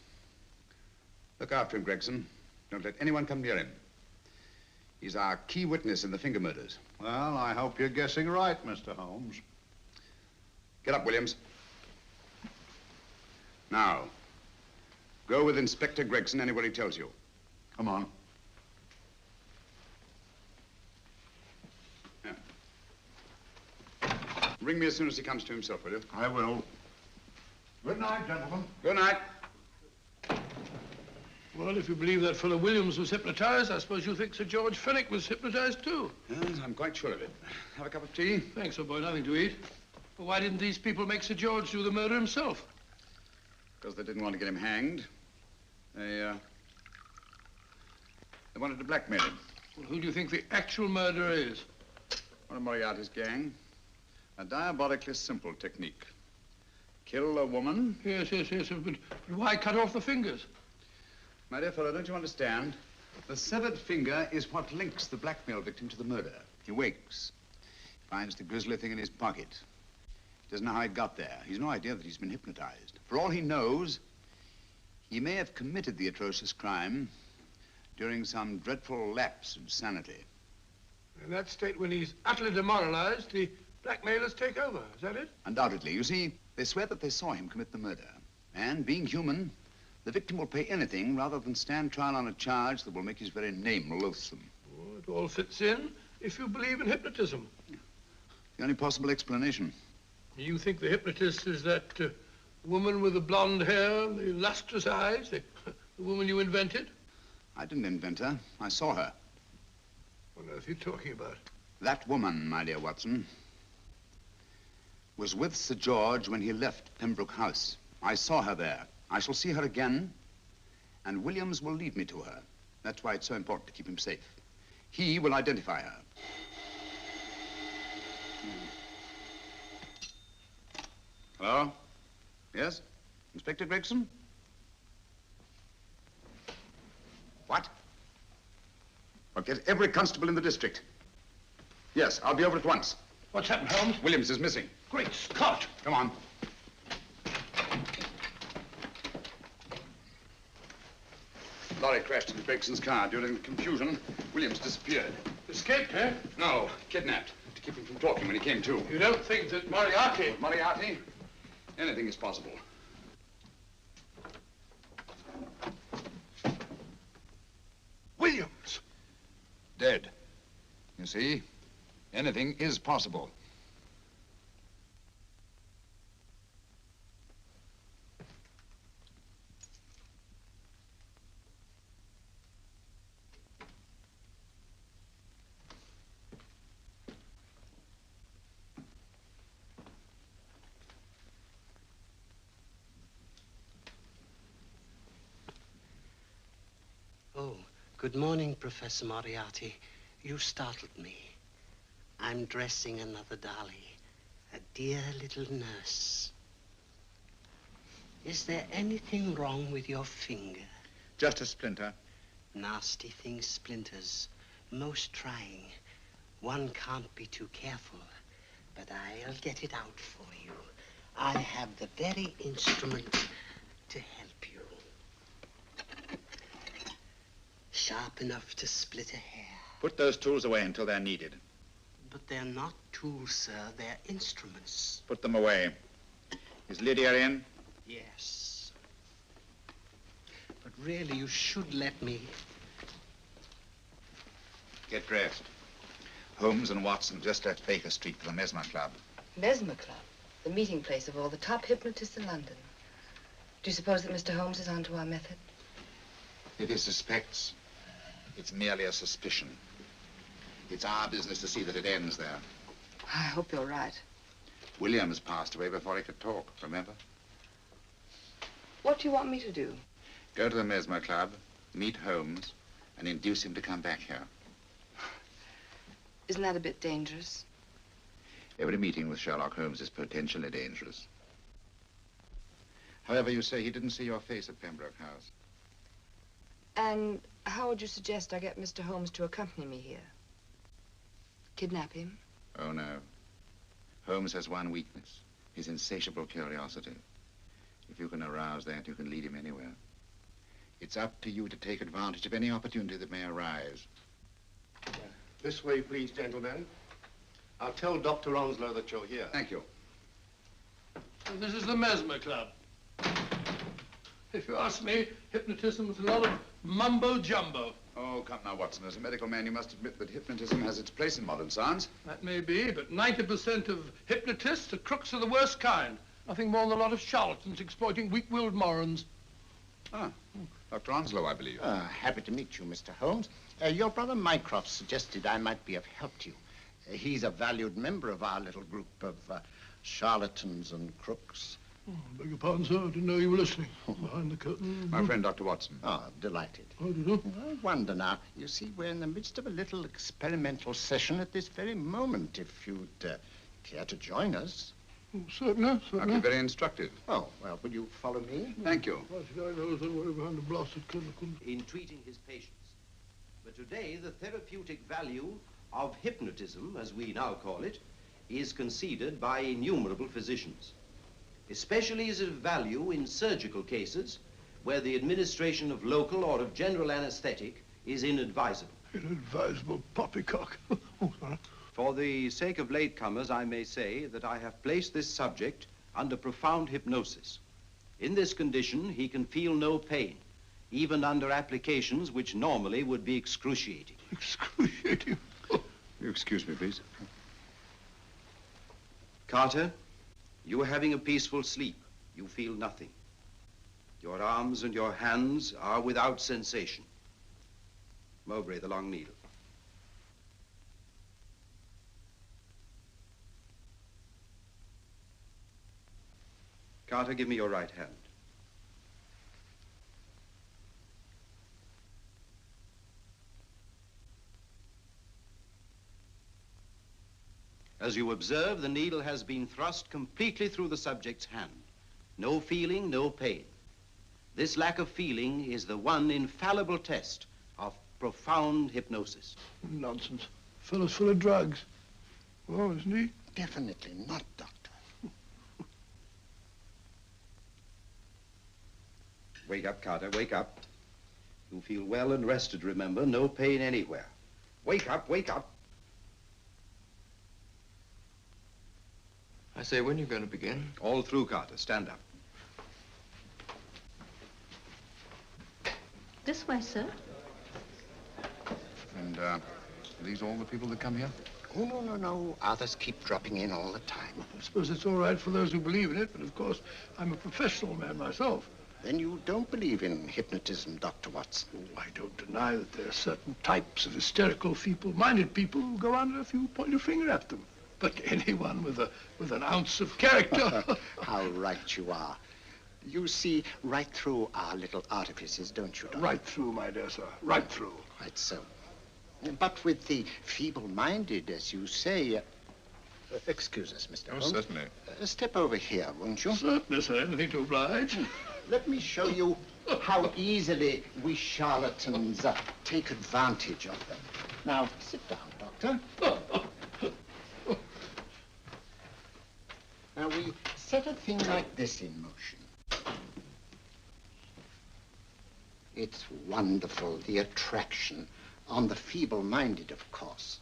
Look after him, Gregson. Don't let anyone come near him. He's our key witness in the finger murders. Well, I hope you're guessing right, Mr. Holmes. Get up, Williams. Now, go with Inspector Gregson anywhere he tells you. Come on. Yeah. Ring me as soon as he comes to himself, will you? I will. Good night, gentlemen. Good night. Well, if you believe that fellow Williams was hypnotized, I suppose you think Sir George Fenwick was hypnotized too. Yes, I'm quite sure of it. Have a cup of tea? Thanks, old boy. Nothing to eat. But why didn't these people make Sir George do the murder himself? Because they didn't want to get him hanged. They wanted to blackmail him. Well, who do you think the actual murderer is? One of Moriarty's gang. A diabolically simple technique. Kill a woman. Yes, but why cut off the fingers? My dear fellow, don't you understand? The severed finger is what links the blackmail victim to the murder. He wakes, finds the grisly thing in his pocket. He doesn't know how it got there. He's no idea that he's been hypnotized. For all he knows, he may have committed the atrocious crime during some dreadful lapse of sanity. In that state, when he's utterly demoralized, the blackmailers take over. Is that it? Undoubtedly. You see, they swear that they saw him commit the murder. And being human, the victim will pay anything rather than stand trial on a charge that will make his very name loathsome. Oh, it all fits in if you believe in hypnotism. The only possible explanation. You think the hypnotist is that woman with the blonde hair, the lustrous eyes, the woman you invented? I didn't invent her. I saw her. What on earth are you talking about? That woman, my dear Watson, was with Sir George when he left Pembroke House. I saw her there. I shall see her again, and Williams will lead me to her. That's why it's so important to keep him safe. He will identify her. Hello? Yes? Inspector Gregson? What? Well, get every constable in the district. Yes, I'll be over at once. What's happened, Holmes? Williams is missing. Great Scott! Come on. Lorry crashed into Gregson's car. During the confusion, Williams disappeared. Escaped, eh? No, kidnapped. To keep him from talking when he came to. You don't think that Moriarty... With Moriarty? Anything is possible. Williams! Dead. You see, anything is possible. Oh, good morning, Professor Moriarty. You startled me. I'm dressing another dolly, a dear little nurse. Is there anything wrong with your finger? Just a splinter. Nasty thing, splinters. Most trying. One can't be too careful, but I'll get it out for you. I have the very instrument to help you. Sharp enough to split a hair. Put those tools away until they're needed. But they're not tools, sir. They're instruments. Put them away. Is Lydia in? Yes. But really, you should let me. Get dressed. Holmes and Watson just left Baker Street for the Mesmer Club. Mesmer Club? The meeting place of all the top hypnotists in London. Do you suppose that Mr. Holmes is onto our method? If he suspects, it's merely a suspicion. It's our business to see that it ends there. I hope you're right. Williams passed away before he could talk, remember? What do you want me to do? Go to the Mesmer Club, meet Holmes, and induce him to come back here. Isn't that a bit dangerous? Every meeting with Sherlock Holmes is potentially dangerous. However, you say he didn't see your face at Pembroke House. And how would you suggest I get Mr. Holmes to accompany me here? Kidnap him? Oh, no. Holmes has one weakness, his insatiable curiosity. If you can arouse that, you can lead him anywhere. It's up to you to take advantage of any opportunity that may arise. This way, please, gentlemen. I'll tell Dr. Onslow that you're here. Thank you. And this is the Mesmer Club. If you ask me, hypnotism is a lot of mumbo-jumbo. Oh, come now, Watson. As a medical man, you must admit that hypnotism has its place in modern science. That may be, but 90% of hypnotists are crooks of the worst kind. Nothing more than a lot of charlatans exploiting weak-willed morons. Ah, Dr. Onslow, I believe. Happy to meet you, Mr. Holmes. Your brother Mycroft suggested I might be of help to you. He's a valued member of our little group of charlatans and crooks. Oh, beg your pardon, sir. I didn't know you were listening. Behind the curtain. My friend, Dr. Watson. Oh, delighted. How do you do? I wonder now. You see, we're in the midst of a little experimental session at this very moment. If you'd care to join us. Oh, certainly, certainly. That'd be very instructive. Oh, well, will you follow me? Thank you. In treating his patients. But today, the therapeutic value of hypnotism, as we now call it, is conceded by innumerable physicians. Especially is it of value in surgical cases where the administration of local or of general anesthetic is inadvisable. Inadvisable poppycock. Oh, sorry. For the sake of latecomers, I may say that I have placed this subject under profound hypnosis. In this condition, he can feel no pain, even under applications which normally would be excruciating. Excruciating? You excuse me, please. Carter, you are having a peaceful sleep. You feel nothing. Your arms and your hands are without sensation. Mowbray, the long needle. Carter, give me your right hand. As you observe, the needle has been thrust completely through the subject's hand. No feeling, no pain. This lack of feeling is the one infallible test of profound hypnosis. Nonsense. Fellow's full of drugs. Oh, isn't he? Definitely not, Doctor. Wake up, Carter, wake up. You feel well and rested, remember. No pain anywhere. Wake up, wake up. I say, when are you going to begin? All through, Carter. Stand up. This way, sir. And, are these all the people that come here? Oh, no. Others keep dropping in all the time. I suppose it's all right for those who believe in it, but of course, I'm a professional man myself. Then you don't believe in hypnotism, Dr. Watson? Oh, I don't deny that there are certain types of hysterical, feeble-minded people who go under if you point your finger at them. But anyone with an ounce of character... How right you are. You see right through our little artifices, don't you, Doctor? Right through, my dear sir. Right through. Quite so. But with the feeble-minded, as you say... excuse us, Mr. Holmes. Certainly. Step over here, won't you? Certainly, sir. Anything to oblige. Let me show you how easily we charlatans take advantage of them. Now, sit down, Doctor. Now, we set a thing like this in motion. It's wonderful, the attraction on the feeble-minded, of course.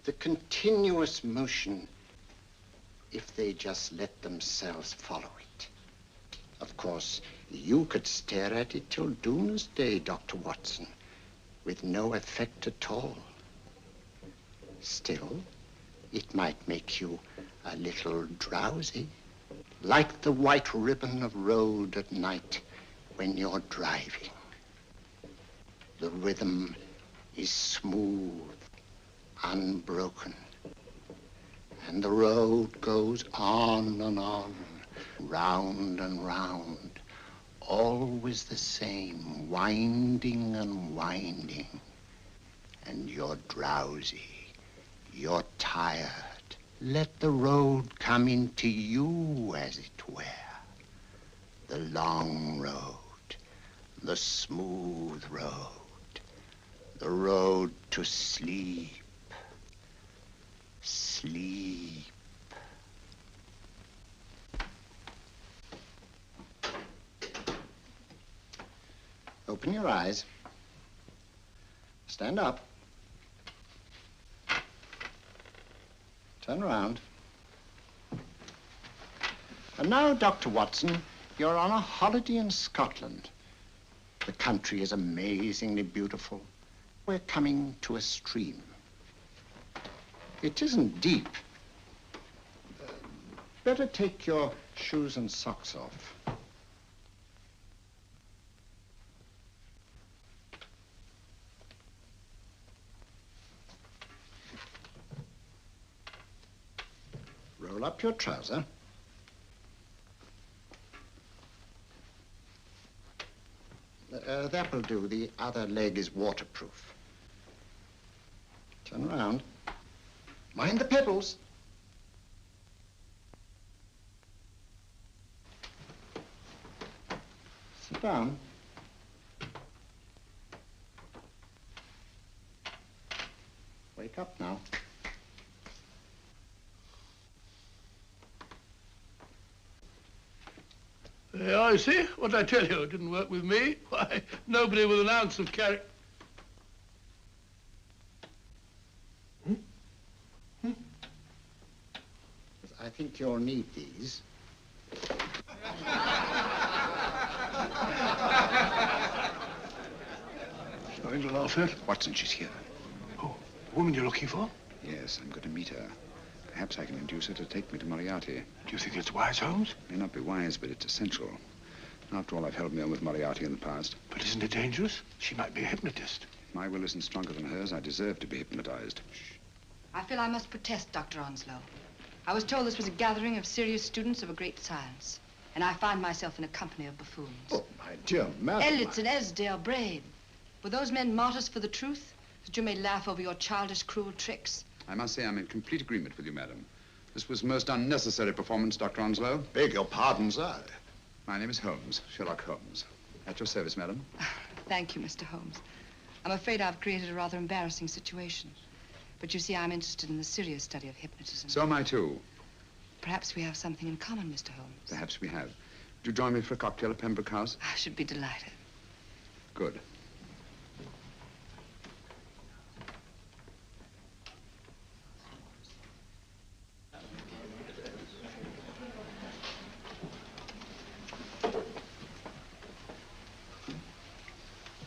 The continuous motion, if they just let themselves follow it. Of course, you could stare at it till doomsday, Dr. Watson, with no effect at all. Still, it might make you a little drowsy, like the white ribbon of road at night when you're driving. The rhythm is smooth, unbroken, and the road goes on and on, round and round, always the same, winding and winding. And you're drowsy, you're tired. Let the road come into you, as it were. The long road, the smooth road, the road to sleep. Sleep. Open your eyes. Stand up. Turn around. And now, Dr. Watson, you're on a holiday in Scotland. The country is amazingly beautiful. We're coming to a stream. It isn't deep. Better take your shoes and socks off. Roll up your trouser. That will do. The other leg is waterproof. Turn around. Mind the pedals. Sit down. Wake up now. I see. What did I tell you? It didn't work with me. Why, nobody with an ounce of character. I think you'll need these. Nothing to laugh at. Watson, she's here. Oh, the woman you're looking for? Yes, I'm going to meet her. Perhaps I can induce her to take me to Moriarty. Do you think it's wise, Holmes? May not be wise, but it's essential. After all, I've held me on with Moriarty in the past. But isn't it dangerous? She might be a hypnotist. If my will isn't stronger than hers, I deserve to be hypnotized. I feel I must protest, Dr. Onslow. I was told this was a gathering of serious students of a great science, and I find myself in a company of buffoons. Oh, my dear madam. Elliots and Esdale Braid. Were those men martyrs for the truth, that you may laugh over your childish, cruel tricks? I must say I'm in complete agreement with you, madam. This was most unnecessary performance, Dr. Onslow. Beg your pardon, sir. My name is Holmes, Sherlock Holmes. At your service, madam. Thank you, Mr. Holmes. I'm afraid I've created a rather embarrassing situation. But you see, I'm interested in the serious study of hypnotism. So am I, too. Perhaps we have something in common, Mr. Holmes. Perhaps we have. Would you join me for a cocktail at Pembroke House? I should be delighted. Good.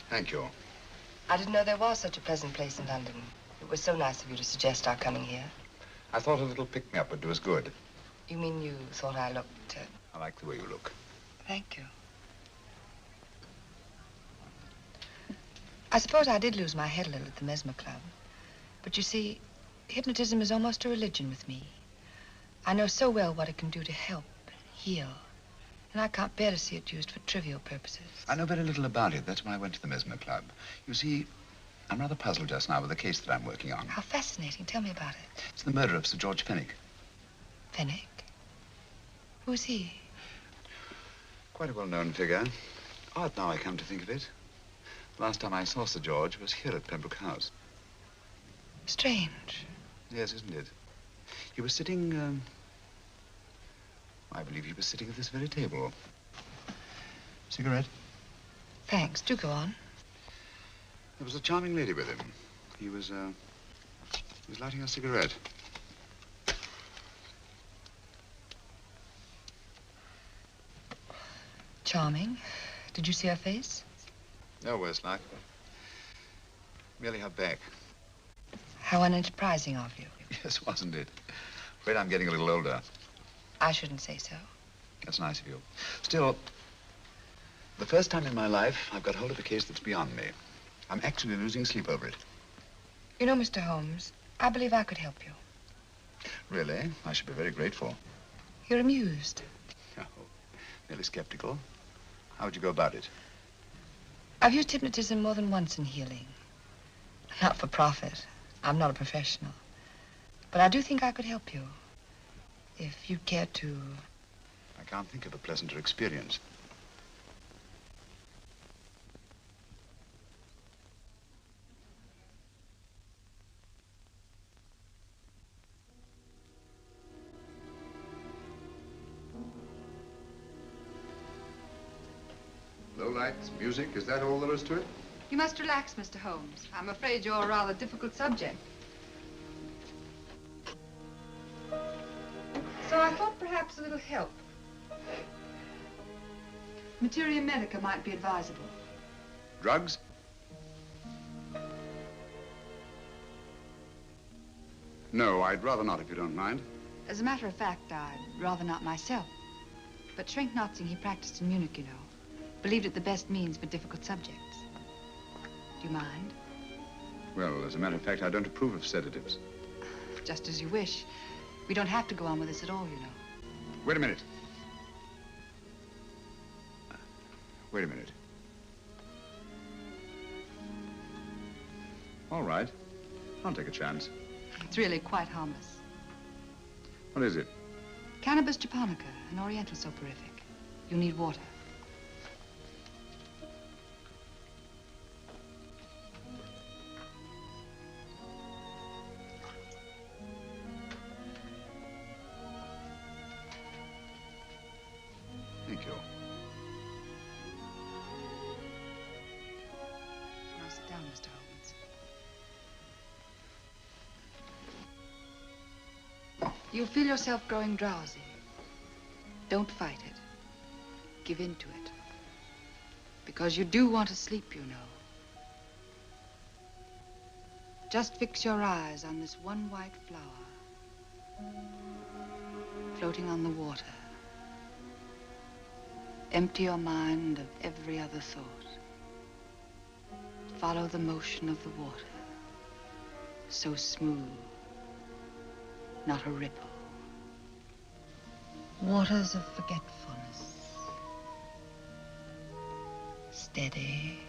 Thank you. I didn't know there was such a pleasant place in London. It was so nice of you to suggest our coming here. I thought a little pick-me-up would do us good. You mean you thought I looked... I like the way you look. Thank you. I suppose I did lose my head a little at the Mesmer Club. But you see, hypnotism is almost a religion with me. I know so well what it can do to help, heal. And I can't bear to see it used for trivial purposes. I know very little about it. That's why I went to the Mesmer Club. You see, I'm rather puzzled just now with the case that I'm working on. How fascinating. Tell me about it. It's the murder of Sir George Fenwick. Fenwick? Who's he? Quite a well-known figure. Odd now I come to think of it. The last time I saw Sir George was here at Pembroke House. Strange. Yes, isn't it? He was sitting, I believe he was sitting at this very table. Cigarette? Thanks. Do go on. There was a charming lady with him. He was lighting a cigarette. Charming. Did you see her face? No worse luck. Merely her back. How unenterprising of you. Yes, wasn't it? Afraid I'm getting a little older. I shouldn't say so. That's nice of you. Still, the first time in my life, I've got hold of a case that's beyond me. I'm actually losing sleep over it. You know, Mr. Holmes, I believe I could help you. Really? I should be very grateful. You're amused. Oh, merely skeptical. How would you go about it? I've used hypnotism more than once in healing. Not for profit. I'm not a professional. But I do think I could help you. If you'd care to... I can't think of a pleasanter experience. Low lights, music, is that all there is to it? You must relax, Mr. Holmes. I'm afraid you're a rather difficult subject. So I thought perhaps a little help. Materia medica might be advisable. Drugs? No, I'd rather not, if you don't mind. As a matter of fact, I'd rather not myself. But Schrenk-Notzing, he practiced in Munich, you know. Believed it the best means for difficult subjects. Do you mind? Well, as a matter of fact, I don't approve of sedatives. Just as you wish. We don't have to go on with this at all, you know. Wait a minute. Wait a minute. All right. I'll take a chance. It's really quite harmless. What is it? Cannabis japonica, an oriental soporific. You'll need water. Thank you. Now sit down, Mr. Holmes. You'll feel yourself growing drowsy. Don't fight it. Give in to it. Because you do want to sleep, you know. Just fix your eyes on this one white flower floating on the water. Empty your mind of every other thought. Follow the motion of the water. So smooth, not a ripple. Waters of forgetfulness. Steady,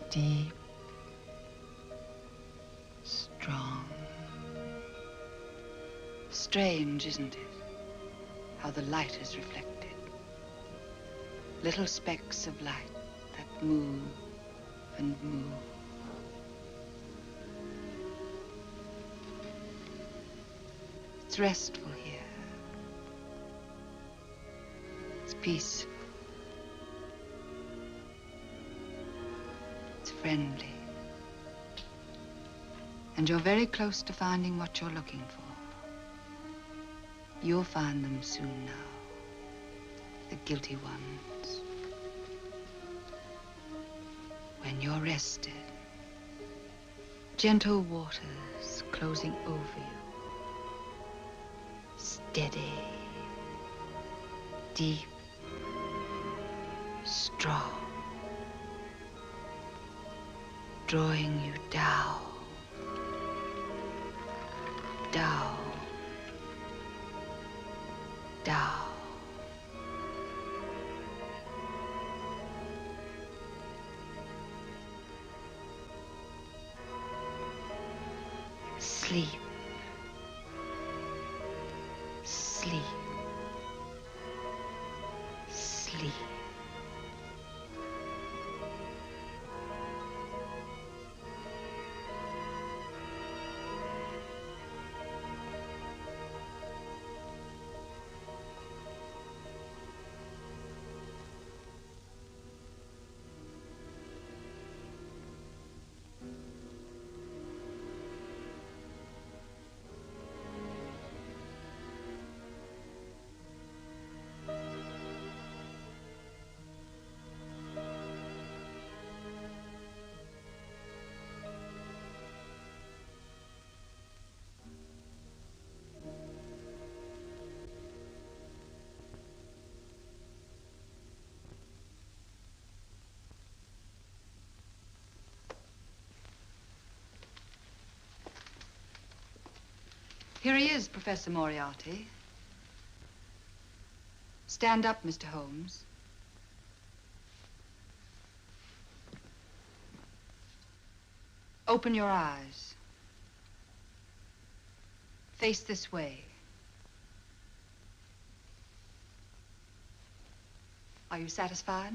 deep, strong. Strange, isn't it? How the light is reflected. Little specks of light that move and move. It's restful here. It's peaceful. It's friendly. And you're very close to finding what you're looking for. You'll find them soon now. The guilty ones. When you're rested, gentle waters closing over you. Steady, deep, strong. Drawing you down, down, down. Sleep. Sleep. Sleep. Here he is, Professor Moriarty. Stand up, Mr. Holmes. Open your eyes. Face this way. Are you satisfied?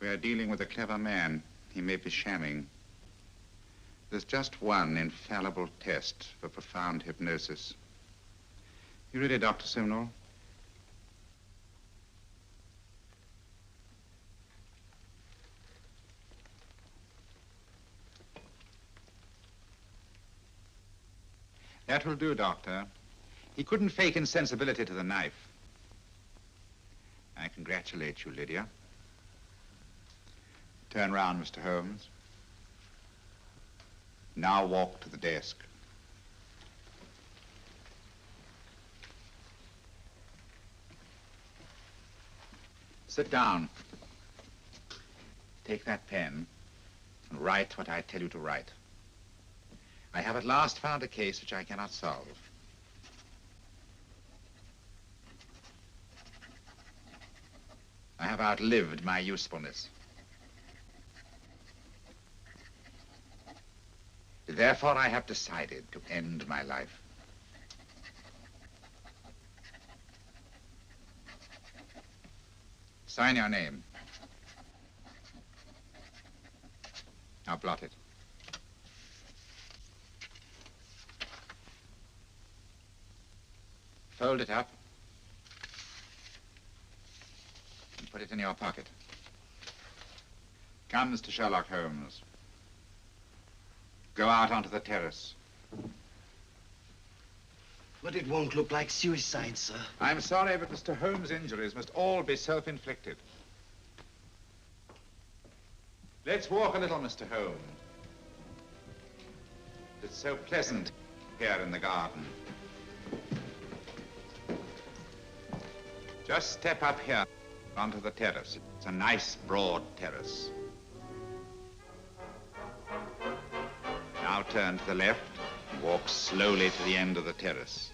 We are dealing with a clever man. He may be shamming. There's just one infallible test for profound hypnosis. You ready, Dr. Simnel? That will do, Doctor. He couldn't fake insensibility to the knife. I congratulate you, Lydia. Turn round, Mr. Holmes. Now walk to the desk. Sit down. Take that pen and write what I tell you to write. I have at last found a case which I cannot solve. I have outlived my usefulness. Therefore, I have decided to end my life. Sign your name. Now blot it. Fold it up and put it in your pocket. Come, Mr. Sherlock Holmes. Go out onto the terrace. But it won't look like suicide, sir. I'm sorry, but Mr. Holmes' injuries must all be self-inflicted. Let's walk a little, Mr. Holmes. It's so pleasant here in the garden. Just step up here onto the terrace. It's a nice, broad terrace. Now turn to the left and walk slowly to the end of the terrace.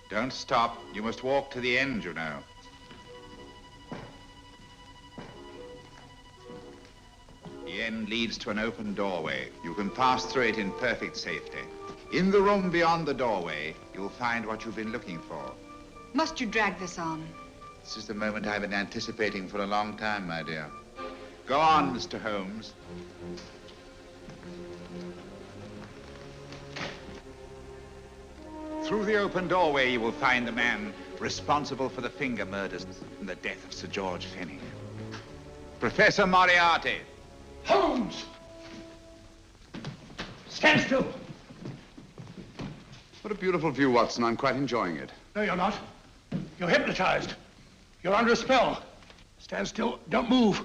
Don't stop. You must walk to the end, you know. The end leads to an open doorway. You can pass through it in perfect safety. In the room beyond the doorway, you'll find what you've been looking for. Must you drag this on? This is the moment I've been anticipating for a long time, my dear. Go on, Mr. Holmes. Through the open doorway, you will find the man responsible for the finger murders and the death of Sir George Fenning. Professor Moriarty. Holmes! Stand still. What a beautiful view, Watson. I'm quite enjoying it. No, you're not. You're hypnotized. You're under a spell. Stand still. Don't move.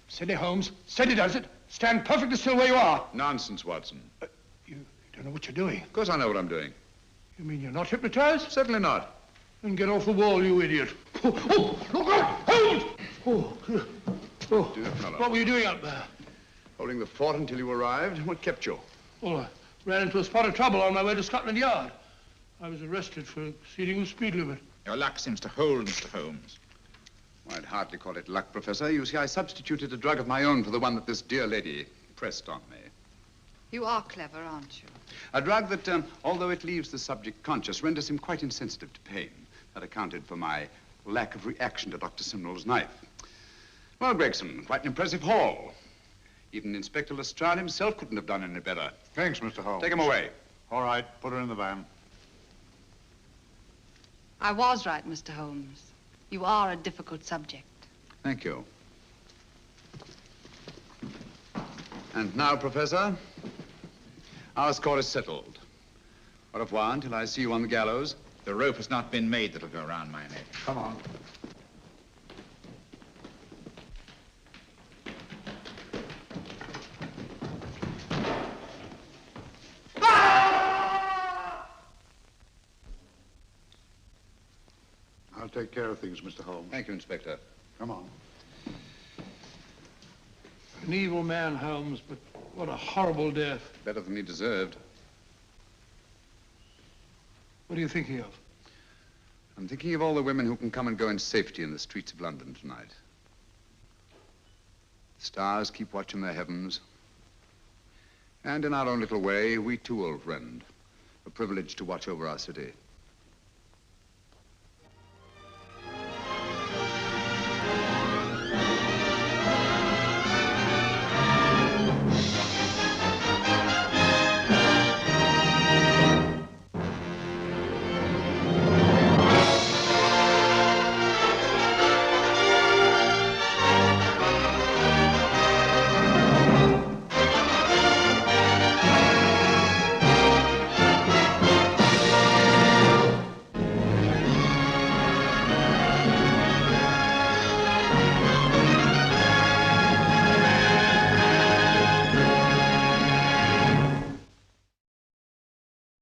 Steady, Holmes. Steady does it. Stand perfectly still where you are. Nonsense, Watson. You don't know what you're doing. Of course I know what I'm doing. You mean you're not hypnotized? Certainly not. Then get off the wall, you idiot. Oh, look out! Holmes! Dear fellow. What were you doing up there? Holding the fort until you arrived. What kept you? Well, I ran into a spot of trouble on my way to Scotland Yard. I was arrested for exceeding the speed limit. Your luck seems to hold, Mr. Holmes. I'd hardly call it luck, Professor. You see, I substituted a drug of my own for the one that this dear lady pressed on me. You are clever, aren't you? A drug that, although it leaves the subject conscious, renders him quite insensitive to pain. That accounted for my lack of reaction to Dr. Simnel's knife. Well, Gregson, quite an impressive haul. Even Inspector Lestrade himself couldn't have done any better. Thanks, Mr. Holmes. Take him away. All right, put her in the van. I was right, Mr. Holmes. You are a difficult subject. Thank you. And now, Professor, our score is settled. Au revoir until I see you on the gallows. The rope has not been made that'll go around my neck. Come on. take care of things, Mr. Holmes. Thank you, Inspector. Come on. An evil man, Holmes, but what a horrible death. Better than he deserved. What are you thinking of? I'm thinking of all the women who can come and go in safety in the streets of London tonight. The stars keep watch in their heavens. And in our own little way, we too, old friend, are privileged to watch over our city.